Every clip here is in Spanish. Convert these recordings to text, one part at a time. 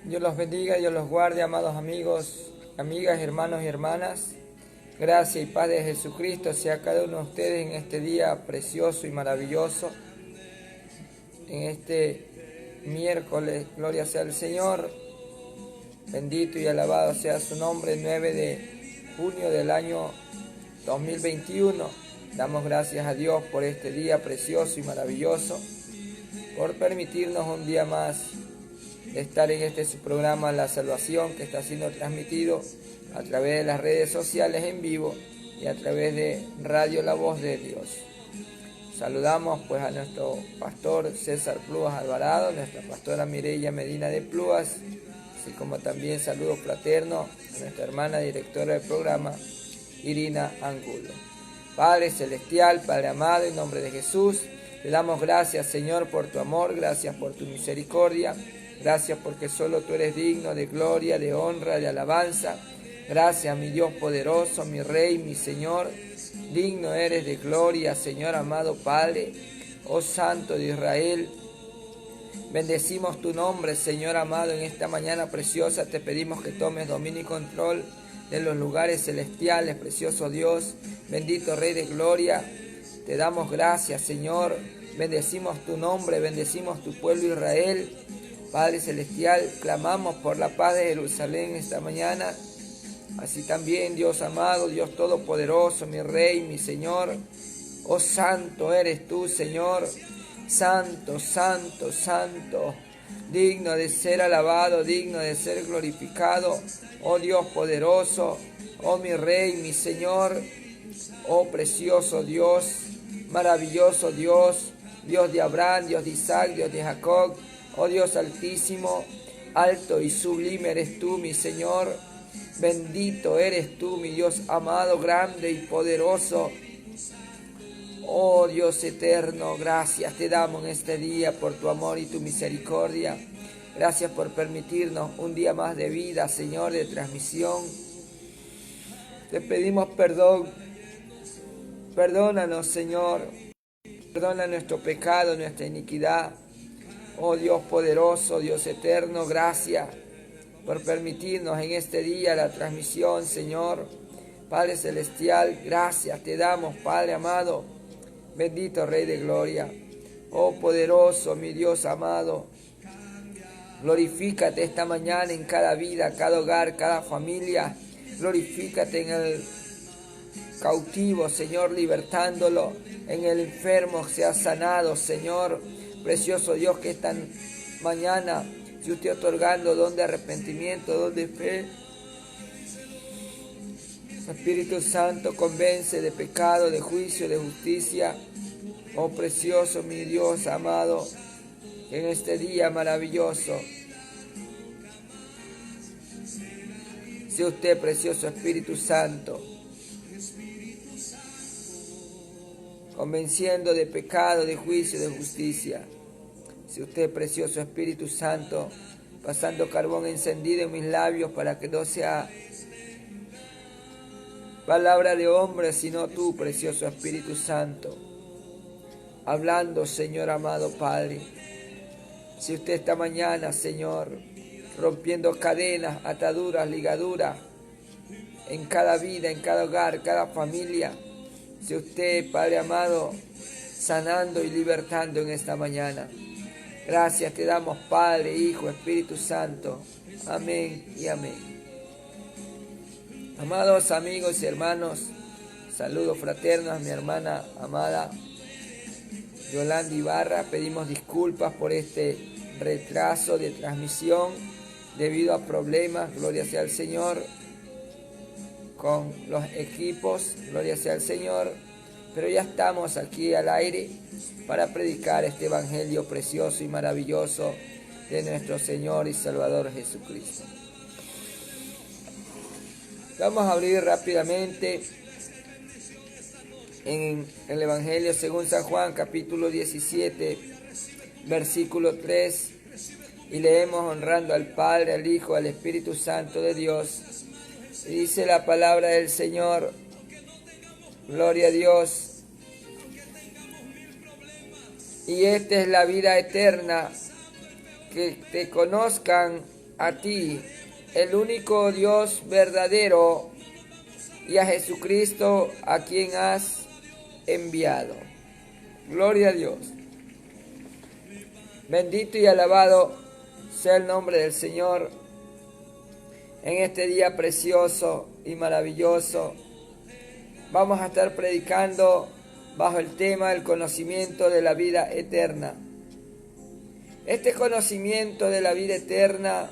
Dios los bendiga, Dios los guarde, amados amigos, amigas, hermanos y hermanas. Gracia y paz de Jesucristo sea cada uno de ustedes en este día precioso y maravilloso. En este miércoles, gloria sea al Señor. Bendito y alabado sea su nombre, 9 de junio del año 2021. Damos gracias a Dios por este día precioso y maravilloso, por permitirnos un día más estar en este su programa La Salvación, que está siendo transmitido a través de las redes sociales en vivo y a través de Radio La Voz de Dios. Saludamos pues a nuestro pastor César Plúas Alvarado, nuestra pastora Mireya Medina de Plúas, así como también saludo fraterno a nuestra hermana directora del programa, Irina Angulo. Padre Celestial, Padre amado, en nombre de Jesús, te damos gracias, Señor, por tu amor, gracias por tu misericordia, gracias porque solo tú eres digno de gloria, de honra, de alabanza. Gracias, mi Dios poderoso, mi Rey, mi Señor. Digno eres de gloria, Señor amado Padre, oh Santo de Israel. Bendecimos tu nombre, Señor amado, en esta mañana preciosa. Te pedimos que tomes dominio y control de los lugares celestiales, precioso Dios, bendito Rey de gloria. Te damos gracias, Señor. Bendecimos tu nombre, bendecimos tu pueblo Israel. Padre Celestial, clamamos por la paz de Jerusalén esta mañana. Así también, Dios amado, Dios todopoderoso, mi Rey, mi Señor. Oh Santo eres tú, Señor. Santo, santo, santo. Digno de ser alabado, digno de ser glorificado. Oh Dios poderoso, oh mi Rey, mi Señor. Oh precioso Dios, maravilloso Dios. Dios de Abraham, Dios de Isaac, Dios de Jacob. Oh Dios altísimo, alto y sublime eres tú, mi Señor. Bendito eres tú, mi Dios amado, grande y poderoso. Oh Dios eterno, gracias te damos en este día por tu amor y tu misericordia. Gracias por permitirnos un día más de vida, Señor, de transmisión. Te pedimos perdón. Perdónanos, Señor. Perdona nuestro pecado, nuestra iniquidad. Oh Dios poderoso, Dios eterno, gracias por permitirnos en este día la transmisión, Señor. Padre Celestial, gracias te damos, Padre amado, bendito Rey de gloria. Oh poderoso, mi Dios amado, glorifícate esta mañana en cada vida, cada hogar, cada familia. Glorifícate en el cautivo, Señor, libertándolo. En el enfermo sea sanado, Señor. Precioso Dios, que esta mañana si usted otorgando don de arrepentimiento, don de fe. Espíritu Santo, convence de pecado, de juicio, de justicia. Oh precioso mi Dios amado, en este día maravilloso, sea usted, precioso Espíritu Santo, convenciendo de pecado, de juicio, de justicia. Si usted, precioso Espíritu Santo, pasando carbón encendido en mis labios para que no sea palabra de hombre, sino tú, precioso Espíritu Santo, hablando, Señor amado Padre. Si usted esta mañana, Señor, rompiendo cadenas, ataduras, ligaduras, en cada vida, en cada hogar, cada familia. Si usted, Padre amado, sanando y libertando en esta mañana. Gracias te damos, Padre, Hijo, Espíritu Santo. Amén y amén. Amados amigos y hermanos, saludos fraternos a mi hermana amada Yolanda Ibarra. Pedimos disculpas por este retraso de transmisión debido a problemas, gloria sea al Señor, con los equipos, gloria sea al Señor. Pero ya estamos aquí al aire para predicar este evangelio precioso y maravilloso de nuestro Señor y Salvador Jesucristo. Vamos a abrir rápidamente en el evangelio según San Juan, capítulo 17, versículo 3, y leemos honrando al Padre, al Hijo, al Espíritu Santo de Dios. Y dice la palabra del Señor: gloria a Dios. Y esta es la vida eterna, que te conozcan a ti, el único Dios verdadero, y a Jesucristo a quien has enviado. Gloria a Dios. Bendito y alabado sea el nombre del Señor en este día precioso y maravilloso. Vamos a estar predicando bajo el tema del conocimiento de la vida eterna. Este conocimiento de la vida eterna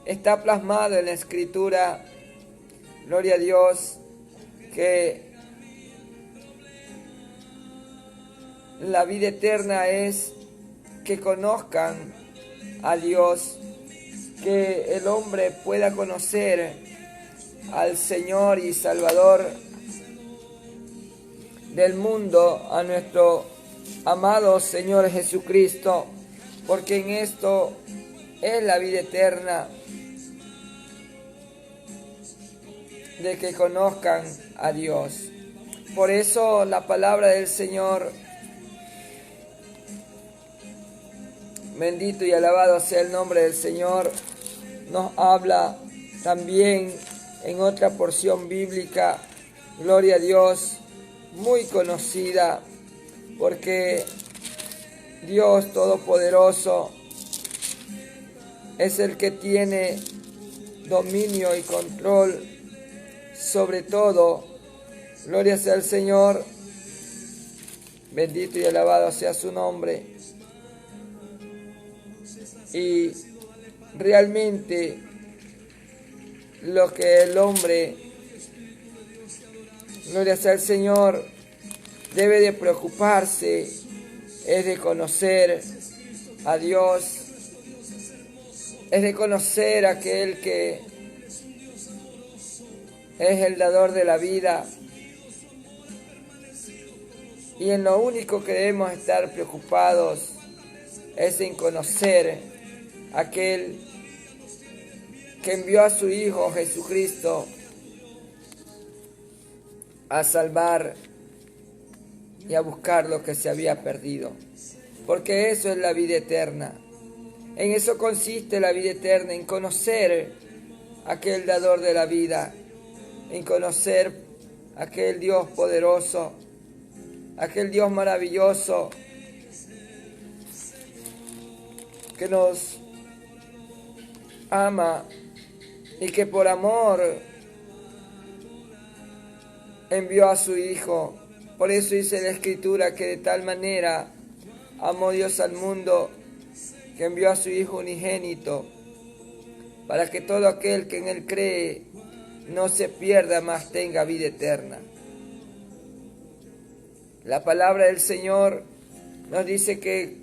está plasmado en la Escritura. Gloria a Dios, que la vida eterna es que conozcan a Dios, que el hombre pueda conocer al Señor y Salvador del mundo, a nuestro amado Señor Jesucristo, porque en esto es la vida eterna, de que conozcan a Dios. Por eso la palabra del Señor, bendito y alabado sea el nombre del Señor, nos habla también en otra porción bíblica, gloria a Dios, muy conocida, porque Dios Todopoderoso es el que tiene dominio y control sobre todo. Gloria sea al Señor, bendito y alabado sea su nombre. Y realmente lo que el hombre, gloria sea al Señor, debe de preocuparse es de conocer a Dios, es de conocer a aquel que es el dador de la vida, y en lo único que debemos estar preocupados es en conocer a aquel que envió a su Hijo Jesucristo a salvar y a buscar lo que se había perdido, porque eso es la vida eterna. En eso consiste la vida eterna, en conocer a aquel dador de la vida, en conocer a aquel Dios poderoso, aquel Dios maravilloso que nos ama y que por amor envió a su Hijo. Por eso dice la Escritura que de tal manera amó Dios al mundo que envió a su Hijo unigénito, para que todo aquel que en Él cree no se pierda, mas tenga vida eterna. La palabra del Señor nos dice que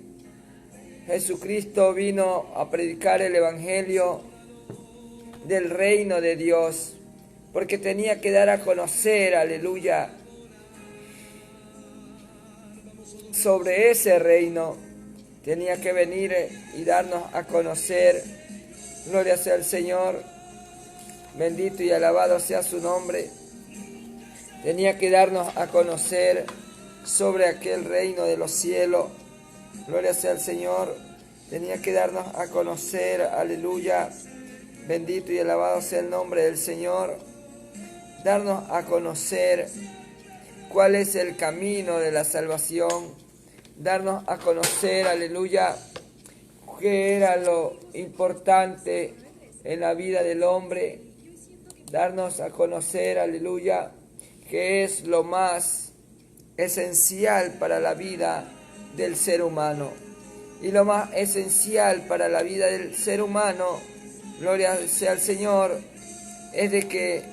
Jesucristo vino a predicar el Evangelio del reino de Dios, porque tenía que dar a conocer, aleluya, sobre ese reino. Tenía que venir y darnos a conocer, gloria sea al Señor, bendito y alabado sea su nombre. Tenía que darnos a conocer sobre aquel reino de los cielos, gloria sea al Señor. Tenía que darnos a conocer, aleluya, bendito y alabado sea el nombre del Señor. Darnos a conocer cuál es el camino de la salvación. Darnos a conocer, aleluya, qué era lo importante en la vida del hombre. Darnos a conocer, aleluya, qué es lo más esencial para la vida del ser humano. Y lo más esencial para la vida del ser humano, gloria sea al Señor, es de que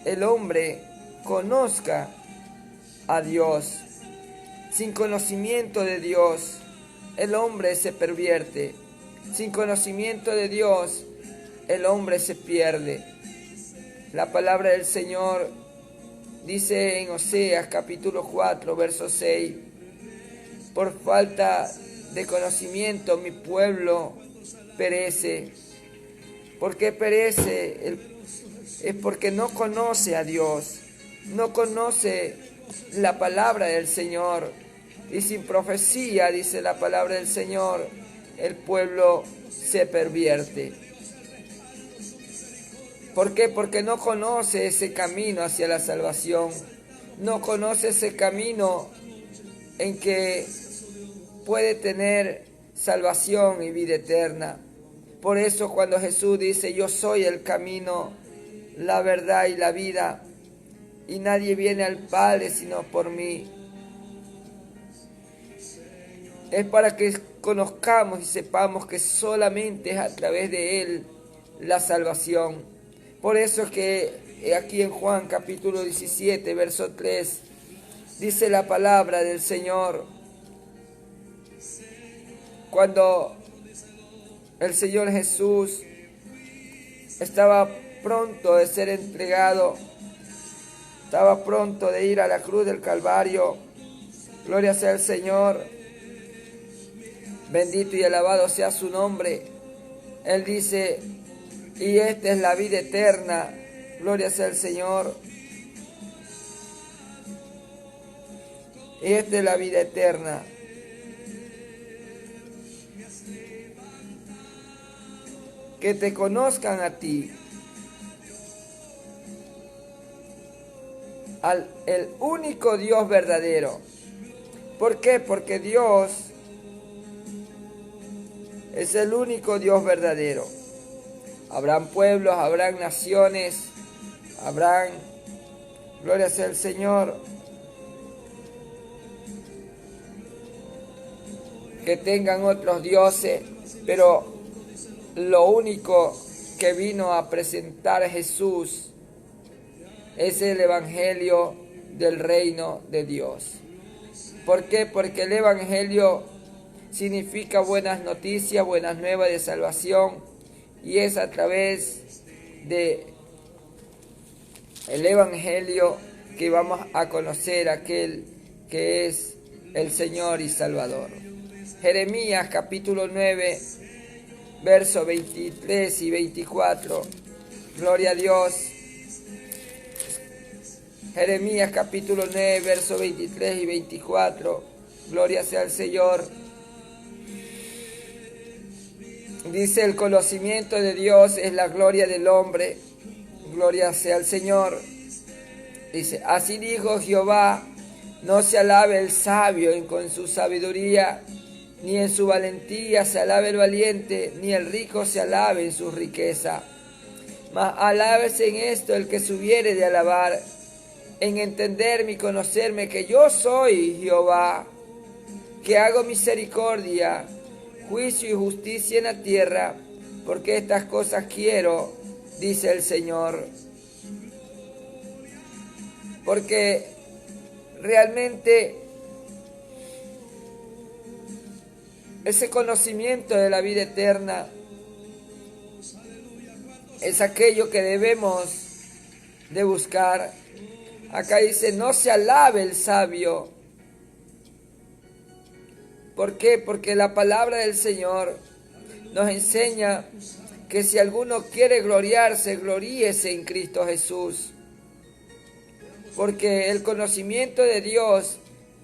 el hombre conozca a Dios. Sin conocimiento de Dios, el hombre se pervierte. Sin conocimiento de Dios, el hombre se pierde. La palabra del Señor dice en Oseas capítulo 4, verso 6, por falta de conocimiento mi pueblo perece. ¿Por qué perece? Es porque no conoce a Dios, no conoce la palabra del Señor. Y sin profecía, dice la palabra del Señor, el pueblo se pervierte. ¿Por qué? Porque no conoce ese camino hacia la salvación. No conoce ese camino en que puede tener salvación y vida eterna. Por eso cuando Jesús dice, yo soy el camino, la verdad y la vida, y nadie viene al Padre sino por mí, es para que conozcamos y sepamos que solamente es a través de Él la salvación. Por eso es que aquí en Juan capítulo 17, verso 3, dice la palabra del Señor, cuando el Señor Jesús estaba pronto de ser entregado, estaba pronto de ir a la cruz del Calvario. Gloria sea el Señor, bendito y alabado sea su nombre. Él dice, y esta es la vida eterna. Gloria sea el Señor. Y esta es la vida eterna, que te conozcan a ti, el único Dios verdadero. ¿Por qué? Porque Dios es el único Dios verdadero. Habrán pueblos, habrán naciones, habrán, gloria sea el Señor, que tengan otros dioses, pero lo único que vino a presentar Jesús es el Evangelio del reino de Dios. ¿Por qué? Porque el Evangelio significa buenas noticias, buenas nuevas de salvación, y es a través de el Evangelio que vamos a conocer a aquel que es el Señor y Salvador. Jeremías capítulo 9, versos 23 y 24. Gloria a Dios. Jeremías capítulo 9, versos 23 y 24. Gloria sea al Señor. Dice, el conocimiento de Dios es la gloria del hombre. Gloria sea al Señor. Dice, así dijo Jehová, no se alabe el sabio con su sabiduría, ni en su valentía se alabe el valiente, ni el rico se alabe en su riqueza. Mas alábese en esto el que se hubiere de alabar, en entenderme y conocerme que yo soy Jehová, que hago misericordia, juicio y justicia en la tierra, porque estas cosas quiero, dice el Señor. Porque realmente ese conocimiento de la vida eterna es aquello que debemos de buscar. Acá dice, no se alabe el sabio. ¿Por qué? Porque la palabra del Señor nos enseña que si alguno quiere gloriarse, gloríese en Cristo Jesús. Porque el conocimiento de Dios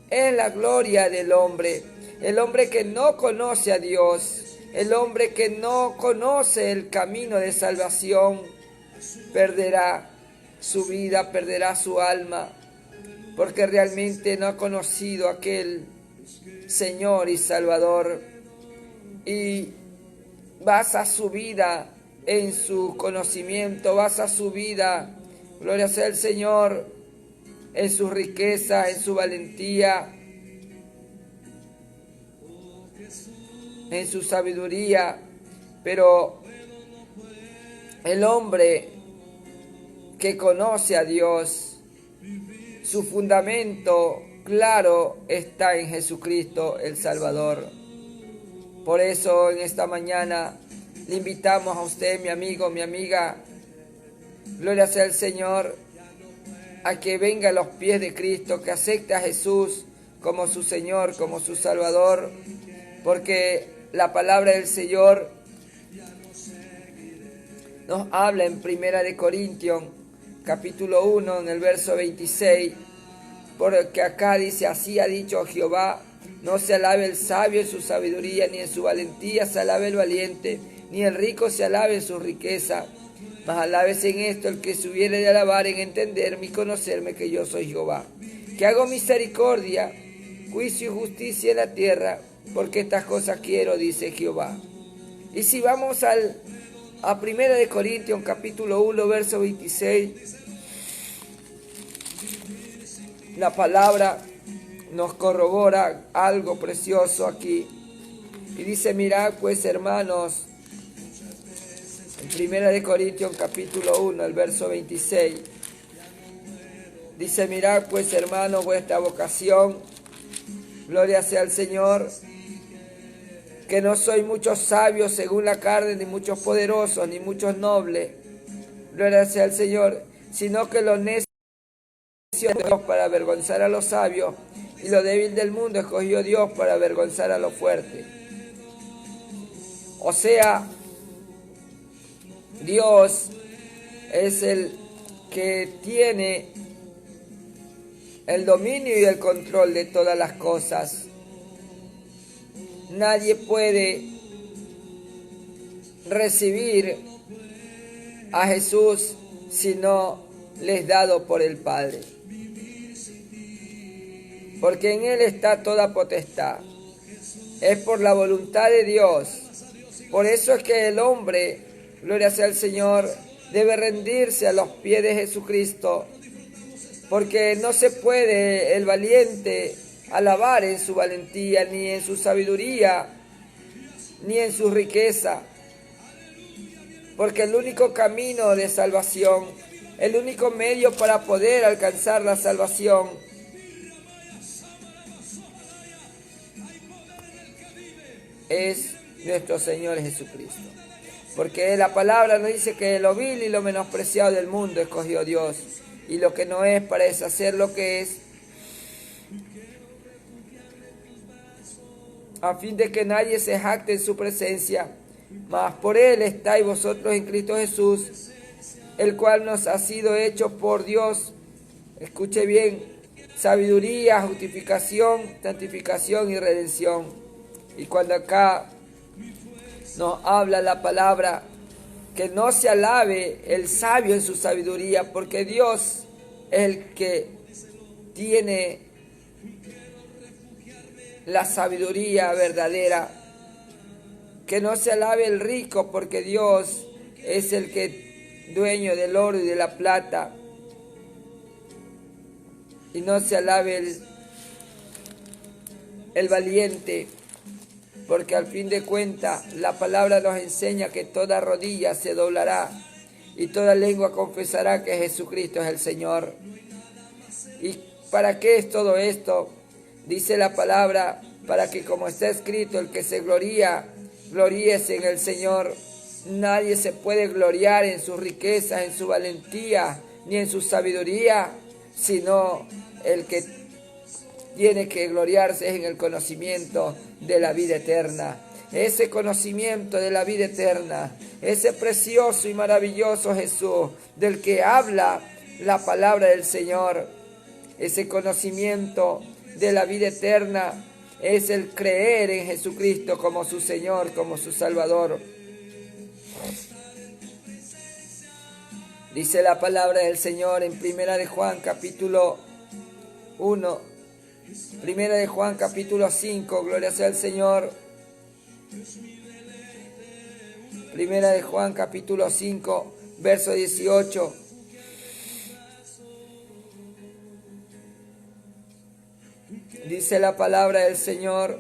es la gloria del hombre. El hombre que no conoce a Dios, el hombre que no conoce el camino de salvación, perderá su vida, perderá su alma, porque realmente no ha conocido a aquel Señor y Salvador, y basa su vida en su conocimiento, basa su vida, gloria sea el Señor, en su riqueza, en su valentía, en su sabiduría. Pero el hombre que conoce a Dios, su fundamento claro está en Jesucristo el Salvador. Por eso en esta mañana le invitamos a usted, mi amigo, mi amiga, gloria sea el Señor, a que venga a los pies de Cristo, que acepte a Jesús como su Señor, como su Salvador, porque la palabra del Señor nos habla en 1 Corintios, capítulo 1, en el verso 26, porque acá dice, así ha dicho Jehová, no se alabe el sabio en su sabiduría, ni en su valentía se alabe el valiente, ni el rico se alabe en su riqueza, Mas alábese en esto el que se hubiere de alabar en entenderme y conocerme que yo soy Jehová, que hago misericordia, juicio y justicia en la tierra, porque estas cosas quiero, dice Jehová. Y si vamos a 1 Corintios capítulo 1, verso 26, la palabra nos corrobora algo precioso aquí. Y dice, mirad pues hermanos, en 1 Corintios capítulo 1, el verso 26, dice, mirad pues hermanos vuestra vocación, gloria sea al Señor, que no sois muchos sabios según la carne, ni muchos poderosos, ni muchos nobles, gloria sea al Señor, sino que los necios Dios para avergonzar a los sabios, y lo débil del mundo escogió Dios para avergonzar a los fuertes. O sea, Dios es el que tiene el dominio y el control de todas las cosas. Nadie puede recibir a Jesús si no le es dado por el Padre. Porque en Él está toda potestad. Es por la voluntad de Dios. Por eso es que el hombre, gloria sea al Señor, debe rendirse a los pies de Jesucristo. Porque no se puede el valiente alabar en su valentía, ni en su sabiduría, ni en su riqueza. Porque el único camino de salvación, el único medio para poder alcanzar la salvación, es nuestro Señor Jesucristo. Porque la palabra nos dice que lo vil y lo menospreciado del mundo escogió Dios, y lo que no es para deshacer lo que es, a fin de que nadie se jacte en su presencia. Mas por Él estáis vosotros en Cristo Jesús, el cual nos ha sido hecho por Dios, escuche bien, sabiduría, justificación, santificación y redención. Y cuando acá nos habla la palabra, que no se alabe el sabio en su sabiduría, porque Dios es el que tiene la sabiduría verdadera. Que no se alabe el rico, porque Dios es el que dueño del oro y de la plata. Y no se alabe el valiente, porque al fin de cuentas la palabra nos enseña que toda rodilla se doblará y toda lengua confesará que Jesucristo es el Señor. ¿Y para qué es todo esto? Dice la palabra, para que como está escrito, el que se gloría, gloríese en el Señor. Nadie se puede gloriar en sus riquezas, en su valentía, ni en su sabiduría, sino el que tiene que gloriarse en el conocimiento de la vida eterna. Ese conocimiento de la vida eterna, ese precioso y maravilloso Jesús del que habla la palabra del Señor, ese conocimiento de la vida eterna es el creer en Jesucristo como su Señor, como su Salvador. Dice la palabra del Señor en 1 Juan capítulo 1, 1 Juan capítulo 5, gloria sea al Señor. 1 Juan capítulo 5, verso 18. Dice la palabra del Señor,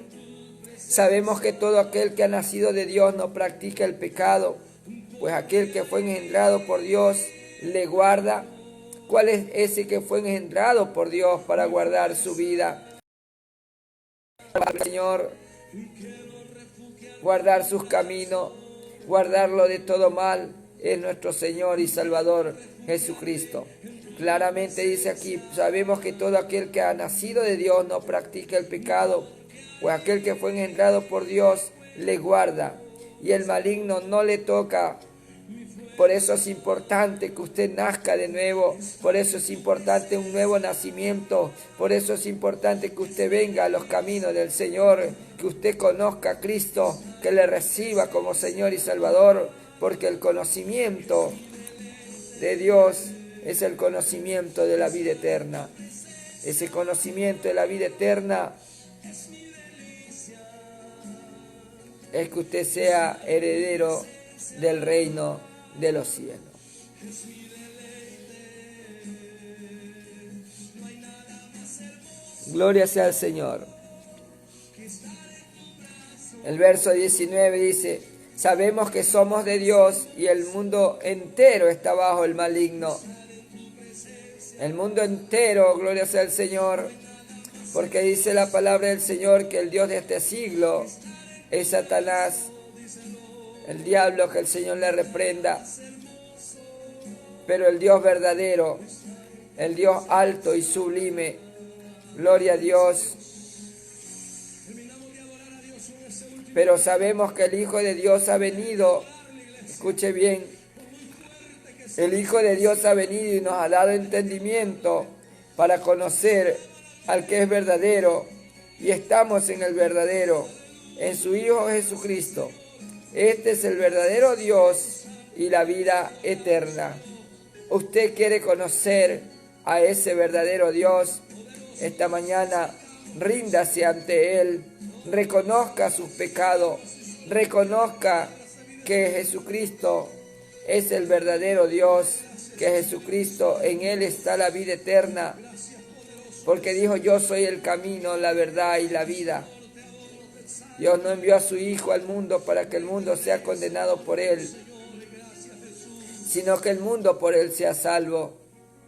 sabemos que todo aquel que ha nacido de Dios no practica el pecado, pues aquel que fue engendrado por Dios le guarda. ¿Cuál es ese que fue engendrado por Dios para guardar su vida? Señor, guardar sus caminos, guardarlo de todo mal, es nuestro Señor y Salvador Jesucristo. Claramente dice aquí, sabemos que todo aquel que ha nacido de Dios no practica el pecado, pues aquel que fue engendrado por Dios le guarda y el maligno no le toca. Por eso es importante que usted nazca de nuevo, por eso es importante un nuevo nacimiento, por eso es importante que usted venga a los caminos del Señor, que usted conozca a Cristo, que le reciba como Señor y Salvador, porque el conocimiento de Dios es el conocimiento de la vida eterna. Ese conocimiento de la vida eterna es que usted sea heredero del reino de los cielos. Gloria sea al Señor. El verso 19 dice: sabemos que somos de Dios y el mundo entero está bajo el maligno. El mundo entero, gloria sea al Señor, porque dice la palabra del Señor que el Dios de este siglo es Satanás, el diablo, que el Señor le reprenda. Pero el Dios verdadero, el Dios alto y sublime, gloria a Dios. Pero sabemos que el Hijo de Dios ha venido, escuche bien, el Hijo de Dios ha venido y nos ha dado entendimiento para conocer al que es verdadero, y estamos en el verdadero, en su Hijo Jesucristo. Este es el verdadero Dios y la vida eterna. ¿Usted quiere conocer a ese verdadero Dios? Esta mañana ríndase ante Él, reconozca sus pecados, reconozca que Jesucristo es el verdadero Dios, que Jesucristo, en Él está la vida eterna, porque dijo: yo soy el camino, la verdad y la vida. Dios no envió a su Hijo al mundo para que el mundo sea condenado por Él, sino que el mundo por Él sea salvo.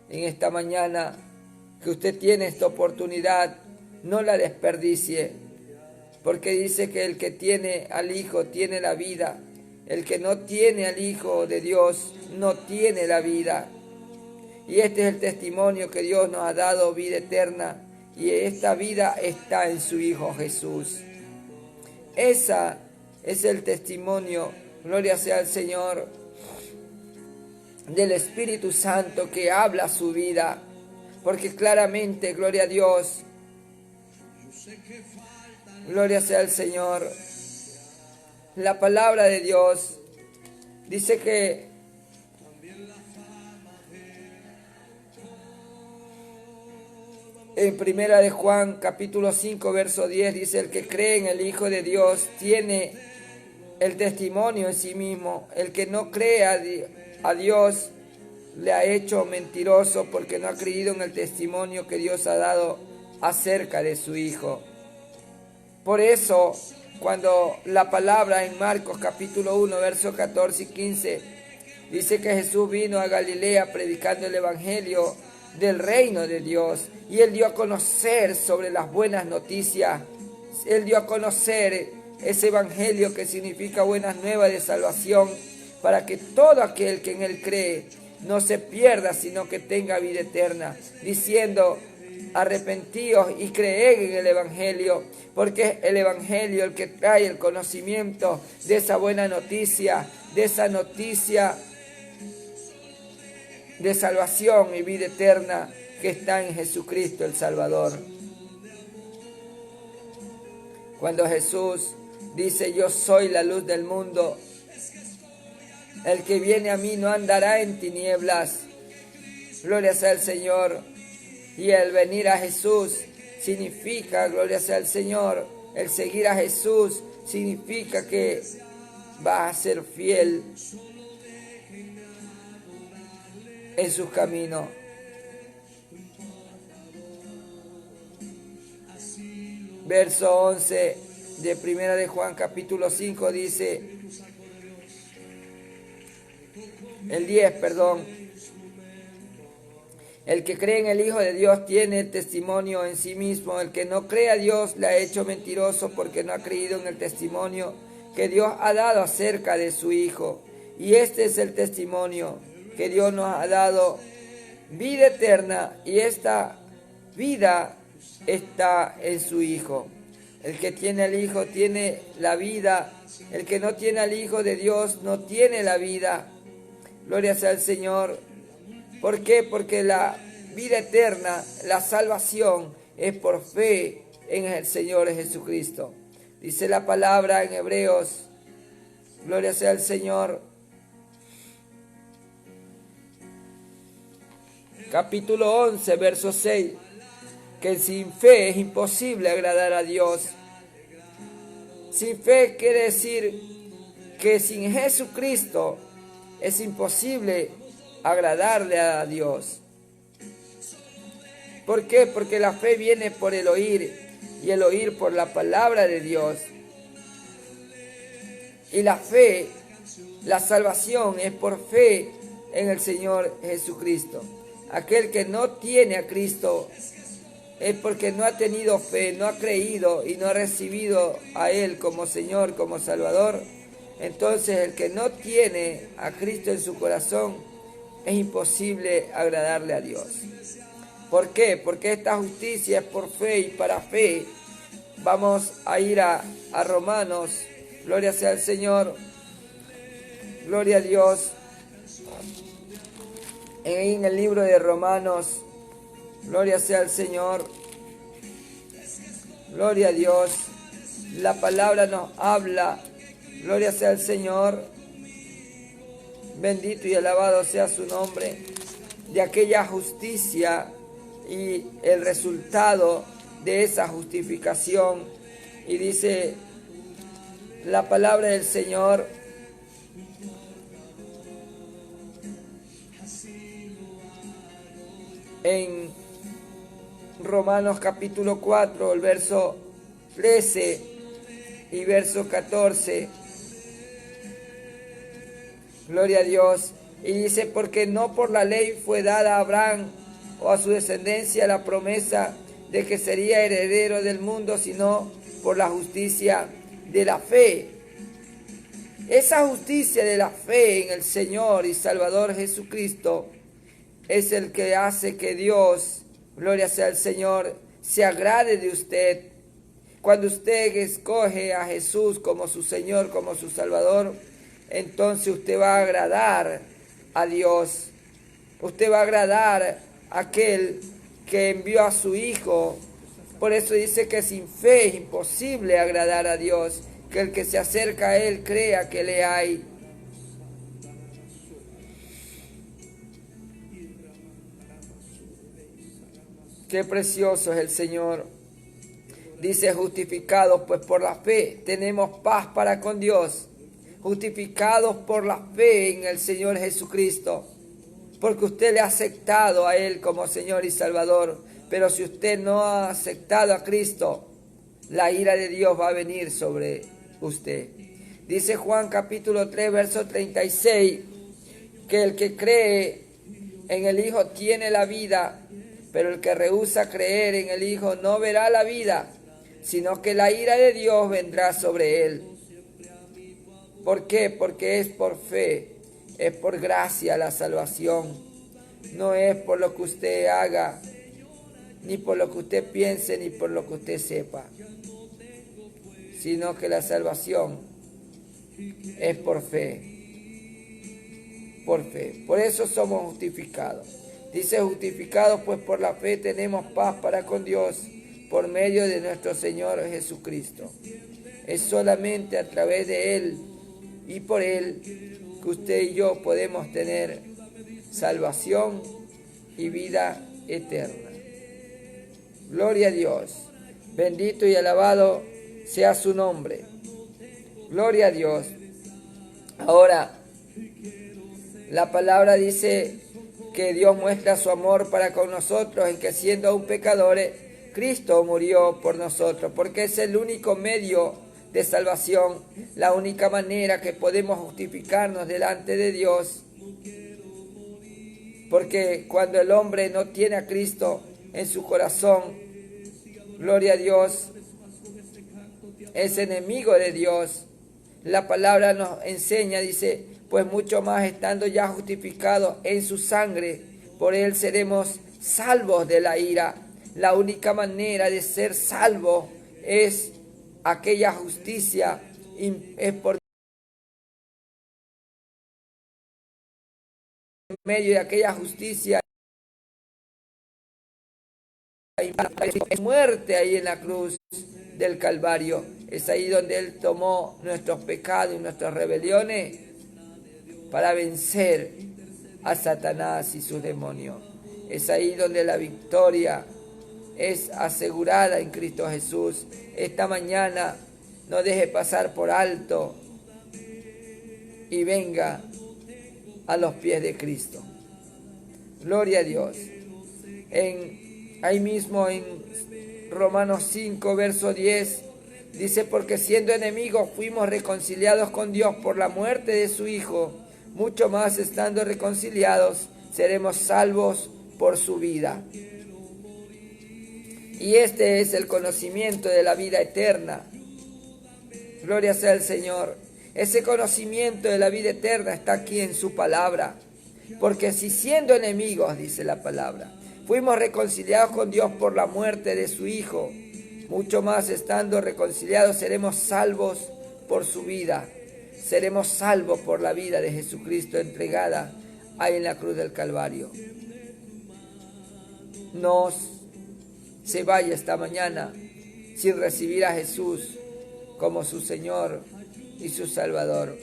En esta mañana que usted tiene esta oportunidad, no la desperdicie, porque dice que el que tiene al Hijo tiene la vida. El que no tiene al Hijo de Dios no tiene la vida. Y este es el testimonio que Dios nos ha dado, vida eterna, y esta vida está en su Hijo Jesús. Ese es el testimonio, gloria sea al Señor, del Espíritu Santo que habla su vida, porque claramente, gloria a Dios, gloria sea al Señor, la palabra de Dios dice que en primera de Juan capítulo 5 verso 10 dice: el que cree en el Hijo de Dios tiene el testimonio en sí mismo. El que no cree a Dios le ha hecho mentiroso, porque no ha creído en el testimonio que Dios ha dado acerca de su Hijo. Por eso, cuando la palabra en Marcos capítulo 1 versos 14 y 15 dice que Jesús vino a Galilea predicando el evangelio del reino de Dios, y Él dio a conocer sobre las buenas noticias. Él dio a conocer ese evangelio que significa buenas nuevas de salvación, para que todo aquel que en Él cree no se pierda, sino que tenga vida eterna, diciendo: arrepentíos y creed en el evangelio, porque es el evangelio el que trae el conocimiento de esa buena noticia, de esa noticia de salvación y vida eterna que está en Jesucristo el Salvador. Cuando Jesús dice: yo soy la luz del mundo, el que viene a mí no andará en tinieblas. Gloria sea al Señor. Y el venir a Jesús significa, gloria sea al Señor, el seguir a Jesús significa que va a ser fiel en sus caminos. Verso 11 de primera de Juan capítulo 5 dice, el 10, perdón. El que cree en el Hijo de Dios tiene el testimonio en sí mismo. El que no cree a Dios le ha hecho mentiroso, porque no ha creído en el testimonio que Dios ha dado acerca de su Hijo. Y este es el testimonio, que Dios nos ha dado vida eterna, y esta vida está en su Hijo. El que tiene al Hijo tiene la vida. El que no tiene al Hijo de Dios no tiene la vida. Gloria sea al Señor. ¿Por qué? Porque la vida eterna, la salvación, es por fe en el Señor Jesucristo. Dice la palabra en Hebreos, gloria sea al Señor, capítulo 11, verso 6, que sin fe es imposible agradar a Dios. Sin fe quiere decir que sin Jesucristo es imposible agradarle a Dios. ¿Por qué? Porque la fe viene por el oír y el oír por la palabra de Dios. Y la fe, la salvación es por fe en el Señor Jesucristo. Aquel que no tiene a Cristo es porque no ha tenido fe, no ha creído y no ha recibido a Él como Señor, como Salvador. Entonces el que no tiene a Cristo en su corazón es imposible agradarle a Dios. ¿Por qué? Porque esta justicia es por fe y para fe. Vamos a ir a Romanos. Gloria sea al Señor. Gloria a Dios. En el libro de Romanos. Gloria sea al Señor. Gloria a Dios. La palabra nos habla. Gloria sea al Señor. Bendito y alabado sea su nombre. De aquella justicia y el resultado de esa justificación. Y dice la palabra del Señor: en Romanos capítulo 4, el verso 13 y verso 14. Gloria a Dios. Y dice: porque no por la ley fue dada a Abraham o a su descendencia la promesa de que sería heredero del mundo, sino por la justicia de la fe. Esa justicia de la fe en el Señor y Salvador Jesucristo es el que hace que Dios, gloria sea al Señor, se agrade de usted. Cuando usted escoge a Jesús como su Señor, como su Salvador, entonces usted va a agradar a Dios. Usted va a agradar a aquel que envió a su Hijo. Por eso dice que sin fe es imposible agradar a Dios, que el que se acerca a Él crea que le hay. Qué precioso es el Señor. Dice: justificados pues por la fe tenemos paz para con Dios. Justificados por la fe en el Señor Jesucristo. Porque usted le ha aceptado a Él como Señor y Salvador. Pero si usted no ha aceptado a Cristo, la ira de Dios va a venir sobre usted. Dice Juan capítulo 3, verso 36, que el que cree en el Hijo tiene la vida, pero el que rehúsa creer en el Hijo no verá la vida, sino que la ira de Dios vendrá sobre él. ¿Por qué? Porque es por fe, es por gracia la salvación. No es por lo que usted haga, ni por lo que usted piense, ni por lo que usted sepa, sino que la salvación es por fe. Por fe. Por eso somos justificados. Dice: justificados pues por la fe tenemos paz para con Dios por medio de nuestro Señor Jesucristo. Es solamente a través de Él y por Él que usted y yo podemos tener salvación y vida eterna. Gloria a Dios. Bendito y alabado sea su nombre. Gloria a Dios. Ahora, la palabra dice que Dios muestra su amor para con nosotros en que, siendo aún pecadores, Cristo murió por nosotros, porque es el único medio de salvación, la única manera que podemos justificarnos delante de Dios. Porque cuando el hombre no tiene a Cristo en su corazón, gloria a Dios, es enemigo de Dios. La palabra nos enseña, dice: pues mucho más estando ya justificados en su sangre, por Él seremos salvos de la ira. La única manera de ser salvos es aquella justicia, es por medio de aquella justicia, muerte ahí en la cruz del Calvario. Es ahí donde Él tomó nuestros pecados y nuestras rebeliones para vencer a Satanás y sus demonios. Es ahí donde la victoria es asegurada en Cristo Jesús. Esta mañana no deje pasar por alto y venga a los pies de Cristo. Gloria a Dios. Ahí mismo en Romanos 5, verso 10, dice: porque siendo enemigos fuimos reconciliados con Dios por la muerte de su Hijo, mucho más estando reconciliados seremos salvos por su vida. Y este es el conocimiento de la vida eterna. Gloria sea al Señor. Ese conocimiento de la vida eterna está aquí en su palabra. Porque si siendo enemigos, dice la palabra, fuimos reconciliados con Dios por la muerte de su Hijo, mucho más estando reconciliados seremos salvos por su vida. Seremos salvos por la vida de Jesucristo entregada ahí en la cruz del Calvario. No se vaya esta mañana sin recibir a Jesús como su Señor y su Salvador.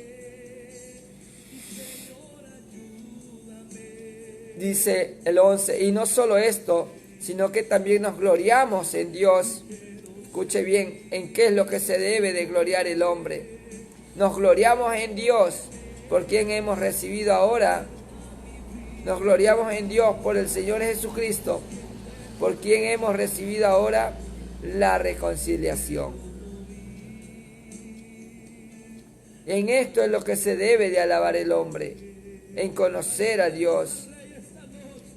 Dice el 11, y no solo esto, sino que también nos gloriamos en Dios. Escuche bien, ¿en qué es lo que se debe de gloriar el hombre? Nos gloriamos en Dios, por quien hemos recibido ahora. Nos gloriamos en Dios por el Señor Jesucristo, por quien hemos recibido ahora la reconciliación. En esto es lo que se debe de alabar el hombre, en conocer a Dios,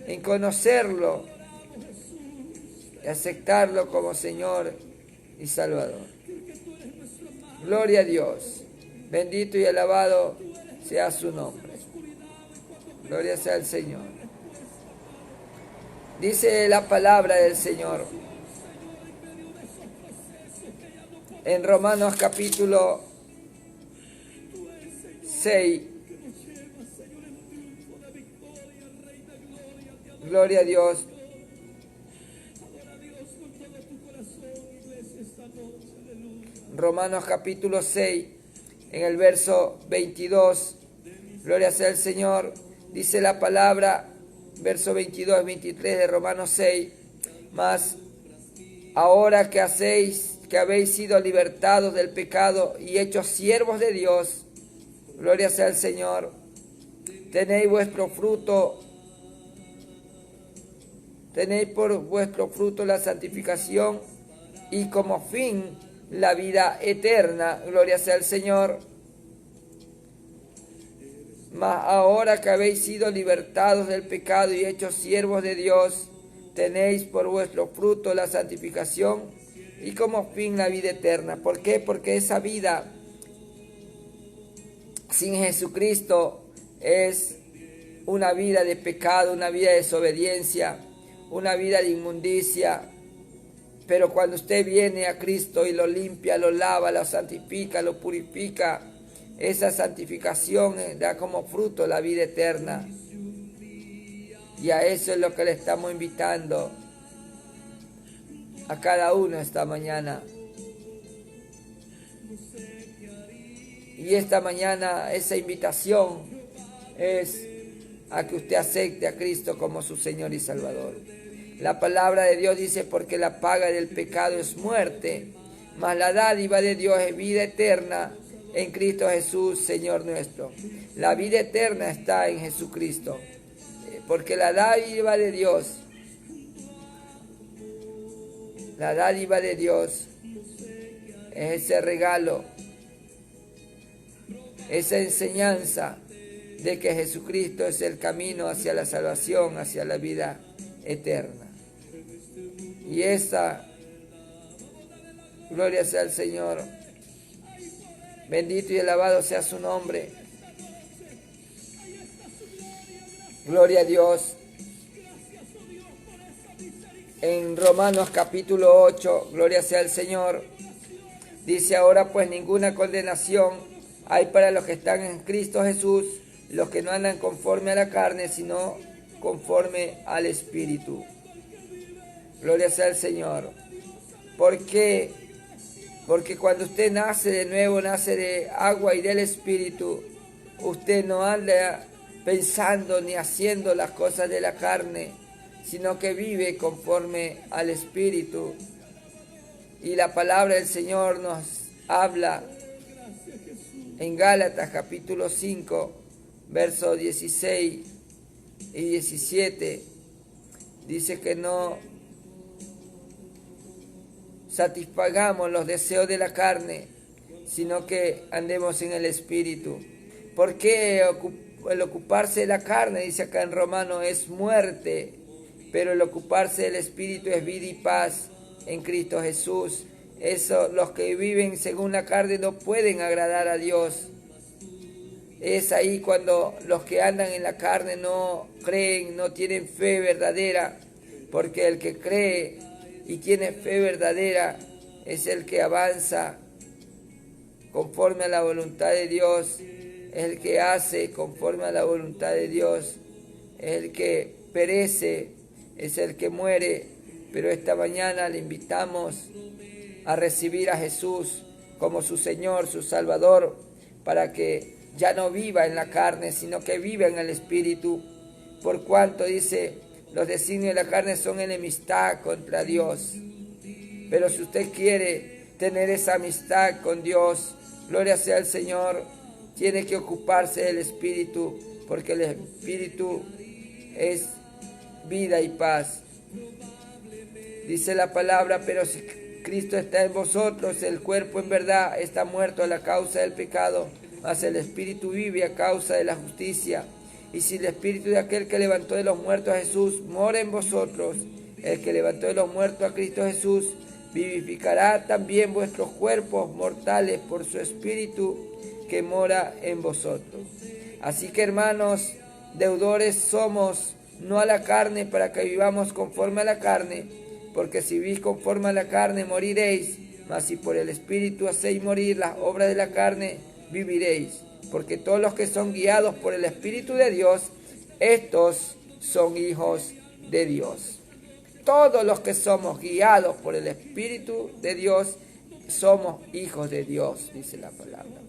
en conocerlo y aceptarlo como Señor y Salvador. Gloria a Dios, bendito y alabado sea su nombre. Gloria sea al Señor. Dice la palabra del Señor en Romanos capítulo 6. Gloria a Dios. Romanos capítulo 6, en el verso 22. Gloria sea al Señor. Dice la palabra, verso 22 y 23 de Romanos 6. Mas ahora que habéis sido libertados del pecado y hechos siervos de Dios, gloria sea al Señor, tenéis por vuestro fruto la santificación y como fin la vida eterna. Gloria sea al Señor. Mas ahora que habéis sido libertados del pecado y hechos siervos de Dios, tenéis por vuestro fruto la santificación y como fin la vida eterna. ¿Por qué? Porque esa vida sin Jesucristo es una vida de pecado, una vida de desobediencia, una vida de inmundicia. Pero cuando usted viene a Cristo y lo limpia, lo lava, lo santifica, lo purifica, esa santificación da como fruto la vida eterna. Y a eso es lo que le estamos invitando a cada uno esta mañana. Y esta mañana esa invitación es a que usted acepte a Cristo como su Señor y Salvador. La palabra de Dios dice: porque la paga del pecado es muerte, mas la dádiva de Dios es vida eterna en Cristo Jesús, Señor nuestro. La vida eterna está en Jesucristo, porque la dádiva de Dios es ese regalo, esa enseñanza de que Jesucristo es el camino hacia la salvación, hacia la vida eterna. Y esa, gloria sea al Señor, bendito y alabado sea su nombre. Gloria a Dios. En Romanos capítulo 8, gloria sea al Señor, dice: ahora pues ninguna condenación hay para los que están en Cristo Jesús, los que no andan conforme a la carne, sino conforme al Espíritu. Gloria sea al Señor. ¿Por qué? Porque cuando usted nace de nuevo, nace de agua y del Espíritu, usted no anda pensando ni haciendo las cosas de la carne, sino que vive conforme al Espíritu. Y la palabra del Señor nos habla en Gálatas capítulo 5, versos 16 y 17. Dice que no satisfagamos los deseos de la carne, sino que andemos en el Espíritu. ¿Por qué el ocuparse de la carne, dice acá en Romano, es muerte, pero el ocuparse del Espíritu es vida y paz en Cristo Jesús? Eso, los que viven según la carne no pueden agradar a Dios. Es ahí cuando los que andan en la carne no creen, no tienen fe verdadera, porque el que cree y tiene fe verdadera es el que avanza conforme a la voluntad de Dios, es el que hace conforme a la voluntad de Dios, es el que perece, es el que muere. Pero esta mañana le invitamos a recibir a Jesús como su Señor, su Salvador, para que ya no viva en la carne, sino que viva en el Espíritu. Por cuanto, dice, los designios de la carne son enemistad contra Dios. Pero si usted quiere tener esa amistad con Dios, gloria sea al Señor, tiene que ocuparse del Espíritu, porque el Espíritu es vida y paz. Dice la palabra, pero si Cristo está en vosotros, el cuerpo en verdad está muerto a la causa del pecado, mas el Espíritu vive a causa de la justicia. Y si el Espíritu de aquel que levantó de los muertos a Jesús mora en vosotros, el que levantó de los muertos a Cristo Jesús vivificará también vuestros cuerpos mortales por su Espíritu que mora en vosotros. Así que, hermanos, deudores somos, no a la carne, para que vivamos conforme a la carne, porque si vivís conforme a la carne moriréis, mas si por el Espíritu hacéis morir las obras de la carne, viviréis. Porque todos los que son guiados por el Espíritu de Dios, estos son hijos de Dios. Todos los que somos guiados por el Espíritu de Dios, somos hijos de Dios, dice la palabra.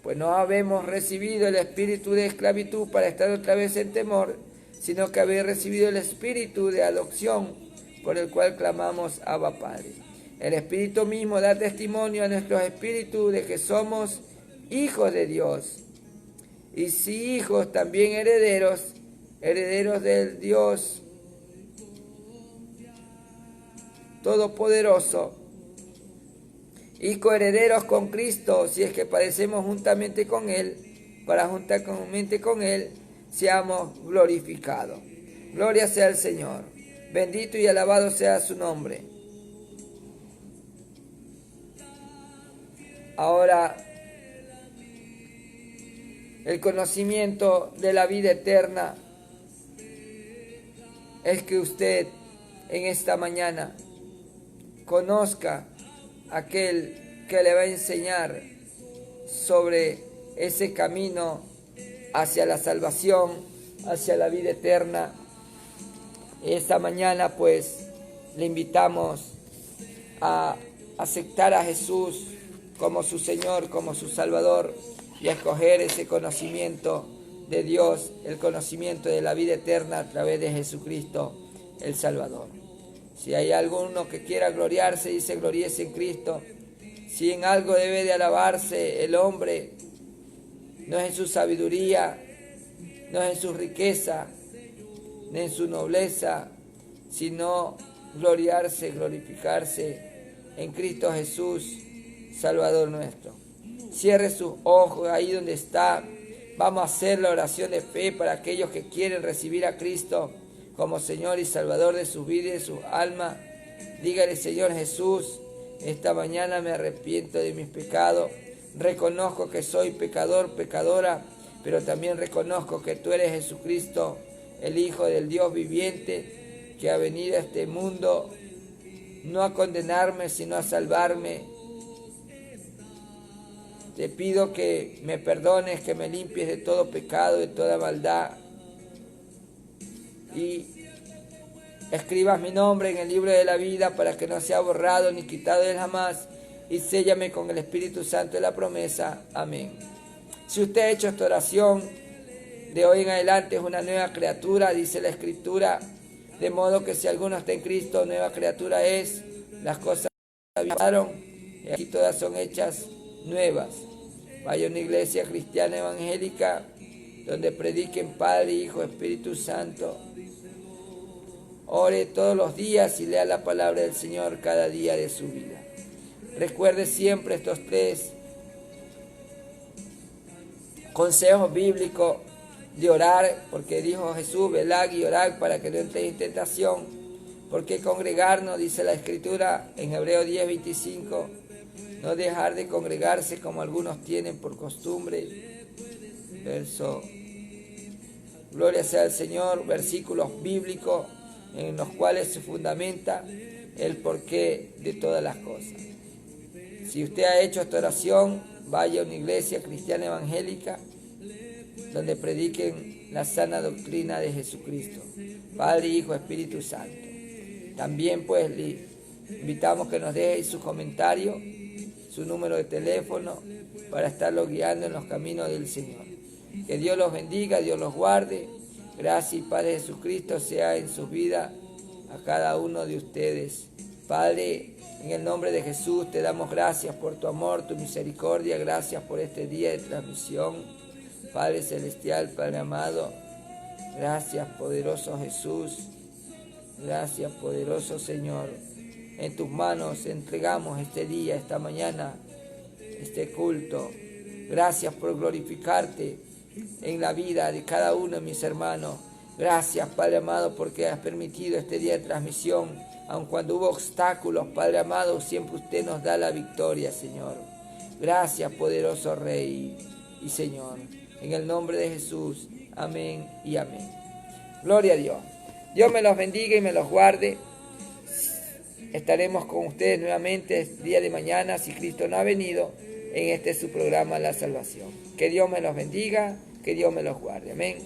Pues no habemos recibido el espíritu de esclavitud para estar otra vez en temor, sino que habéis recibido el espíritu de adopción, por el cual clamamos Abba Padre. El Espíritu mismo da testimonio a nuestros espíritus de que somos hijos de Dios. Y si hijos, también herederos, herederos del Dios Todopoderoso, y coherederos con Cristo, si es que padecemos juntamente con Él, para juntamente con Él seamos glorificados. Gloria sea al Señor. Bendito y alabado sea su nombre. Ahora, el conocimiento de la vida eterna es que usted en esta mañana conozca aquel que le va a enseñar sobre ese camino hacia la salvación, hacia la vida eterna. Esta mañana pues le invitamos a aceptar a Jesús como su Señor, como su Salvador, y a escoger ese conocimiento de Dios, el conocimiento de la vida eterna a través de Jesucristo, el Salvador. Si hay alguno que quiera gloriarse, dice, gloríese en Cristo. Si en algo debe de alabarse el hombre, no es en su sabiduría, no es en su riqueza, ni en su nobleza, sino gloriarse, glorificarse en Cristo Jesús, Salvador nuestro. Cierre sus ojos ahí donde está. Vamos a hacer la oración de fe para aquellos que quieren recibir a Cristo como Señor y Salvador de sus vidas y de sus almas. Dígale, Señor Jesús, esta mañana me arrepiento de mis pecados. Reconozco que soy pecador, pecadora, pero también reconozco que tú eres Jesucristo, el Hijo del Dios viviente, que ha venido a este mundo no a condenarme, sino a salvarme. Te pido que me perdones, que me limpies de todo pecado, de toda maldad, y escribas mi nombre en el libro de la vida para que no sea borrado ni quitado de él jamás, y séllame con el Espíritu Santo de la promesa. Amén. Si usted ha hecho esta oración, de hoy en adelante es una nueva criatura, dice la Escritura, De modo que si alguno está en Cristo, nueva criatura es, las cosas pasaron, y aquí todas son hechas nuevas. Vaya a una iglesia cristiana evangélica donde prediquen Padre, Hijo, Espíritu Santo. Ore todos los días y lea la palabra del Señor cada día de su vida. Recuerde siempre estos 3 consejos bíblicos de orar, porque dijo Jesús, velad y orad para que no entréis en tentación. Porque congregarnos, dice la Escritura en Hebreos 10:25, no dejar de congregarse como algunos tienen por costumbre. Gloria sea al Señor, versículos bíblicos en los cuales se fundamenta el porqué de todas las cosas. Si usted ha hecho esta oración, vaya a una iglesia cristiana evangélica donde prediquen la sana doctrina de Jesucristo, Padre, Hijo, Espíritu Santo. También pues le invitamos que nos deje su comentario, su número de teléfono, para estarlo guiando en los caminos del Señor. Que Dios los bendiga, Dios los guarde. Gracia y paz de Jesucristo sea en sus vidas a cada uno de ustedes. Padre, en el nombre de Jesús te damos gracias por tu amor, tu misericordia. Gracias por este día de transmisión. Padre celestial, Padre amado, gracias poderoso Jesús. Gracias poderoso Señor. En tus manos entregamos este día, esta mañana, este culto. Gracias por glorificarte en la vida de cada uno de mis hermanos. Gracias, Padre amado, porque has permitido este día de transmisión. Aun cuando hubo obstáculos, Padre amado, siempre usted nos da la victoria, Señor. Gracias, poderoso Rey y Señor. En el nombre de Jesús. Amén y amén. Gloria a Dios. Dios me los bendiga y me los guarde. Estaremos con ustedes nuevamente el día de mañana, si Cristo no ha venido, en este su programa La Salvación. Que Dios me los bendiga, que Dios me los guarde. Amén.